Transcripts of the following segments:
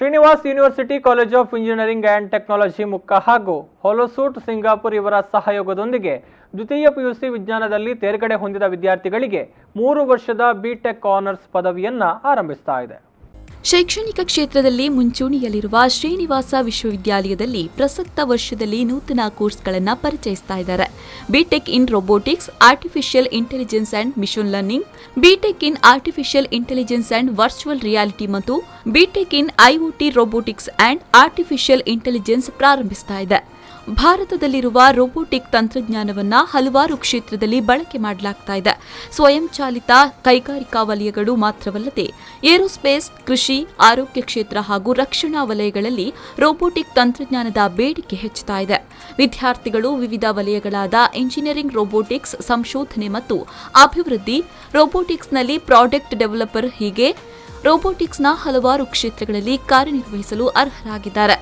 Srinivas university college of engineering and technology Mukka ಹಾಗೂ HoloSuit Singapore ಇವರ ಸಹಯೋಗದೊಂದಿಗೆ ದ್ವಿತೀಯ ಪಿಯುಸಿ ವಿಜ್ಞಾನದಲ್ಲಿ ತೇರ್ಗಡೆ ಹೊಂದಿದ ವಿದ್ಯಾರ್ಥಿಗಳಿಗೆ 3 ವರ್ಷದ B.Tech ಆನರ್ಸ್ ಪದವಿಯನ್ನು ಆರಂಭಿಸ್ತಾ ಇದೆ. ಶೈಕ್ಷಣಿಕ ಕ್ಷೇತ್ರದಲ್ಲಿ ಮುಂಚೂಣಿಯಲ್ಲಿರುವ ಶ್ರೀನಿವಾಸ ವಿಶ್ವವಿದ್ಯಾಲಯದಲ್ಲಿ ಪ್ರಸಕ್ತ ವರ್ಷದಲ್ಲಿ ನೂತನ ಕೋರ್ಸ್ಗಳನ್ನು ಪರಿಚಯಿಸ್ತಾ ಇದ್ದಾರೆ. B.Tech in robotics, artificial intelligence and machine learning, B.Tech in artificial intelligence and virtual reality ಮತ್ತು B.Tech in IoT robotics and artificial intelligence ಪ್ರಾರಂಭಿಸ್ತಾ ಇದೆ. ಭಾರತದಲ್ಲಿರುವ ರೋಬೋಟಿಕ್ ತಂತ್ರಜ್ಞಾನವನ್ನು ಹಲವಾರು ಕ್ಷೇತ್ರದಲ್ಲಿ ಬಳಕೆ ಮಾಡಲಾಗ್ತಾ ಇದೆ. ಸ್ವಯಂಚಾಲಿತ ಕೈಗಾರಿಕಾ ವಲಯಗಳು ಮಾತ್ರವಲ್ಲದೆ ಏರೋಸ್ಪೇಸ್, ಕೃಷಿ, ಆರೋಗ್ಯ ಕ್ಷೇತ್ರ ಹಾಗೂ ರಕ್ಷಣಾ ವಲಯಗಳಲ್ಲಿ ರೋಬೋಟಿಕ್ ತಂತ್ರಜ್ಞಾನದ ಬೇಡಿಕೆ ಹೆಚ್ಚುತ್ತಾ ಇದೆ. ವಿದ್ಯಾರ್ಥಿಗಳು ವಿವಿಧ ವಲಯಗಳಾದ ಇಂಜಿನಿಯರಿಂಗ್ ರೋಬೋಟಿಕ್ಸ್, ಸಂಶೋಧನೆ ಮತ್ತು ಅಭಿವೃದ್ಧಿ, ರೋಬೋಟಿಕ್ಸ್ನಲ್ಲಿ ಪ್ರಾಡಕ್ಟ್ ಡೆವಲಪರ್ ಹೀಗೆ ರೋಬೋಟಿಕ್ಸ್ನ ಹಲವಾರು ಕ್ಷೇತ್ರಗಳಲ್ಲಿ ಕಾರ್ಯನಿರ್ವಹಿಸಲು ಅರ್ಹರಾಗಿದ್ದಾರೆ.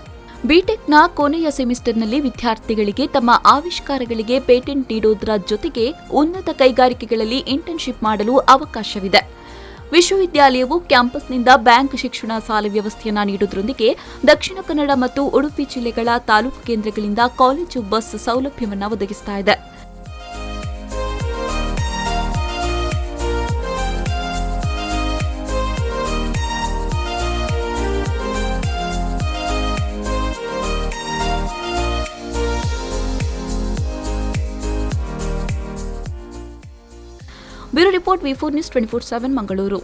B.Techನ ಕೊನೆಯ ಸೆಮಿಸ್ಟರ್ನಲ್ಲಿ ವಿದ್ಯಾರ್ಥಿಗಳಿಗೆ ತಮ್ಮ ಆವಿಷ್ಕಾರಗಳಿಗೆ ಪೇಟೆಂಟ್ ನೀಡುವುದರ ಜೊತೆಗೆ ಉನ್ನತ ಕೈಗಾರಿಕೆಗಳಲ್ಲಿ ಇಂಟರ್ನ್ಶಿಪ್ ಮಾಡಲು ಅವಕಾಶವಿದೆ. ವಿಶ್ವವಿದ್ಯಾಲಯವು ಕ್ಯಾಂಪಸ್ನಿಂದ ಬ್ಯಾಂಕ್ ಶಿಕ್ಷಣ ಸಾಲ ವ್ಯವಸ್ಥೆಯನ್ನು ನೀಡುವುದರೊಂದಿಗೆ ದಕ್ಷಿಣ ಕನ್ನಡ ಮತ್ತು ಉಡುಪಿ ಜಿಲ್ಲೆಗಳ ತಾಲೂಕು ಕೇಂದ್ರಗಳಿಂದ ಕಾಲೇಜು ಬಸ್ ಸೌಲಭ್ಯವನ್ನು ಒದಗಿಸ್ತಾ ಇದೆ. Bureau report V4 News 24/7 Mangaluru.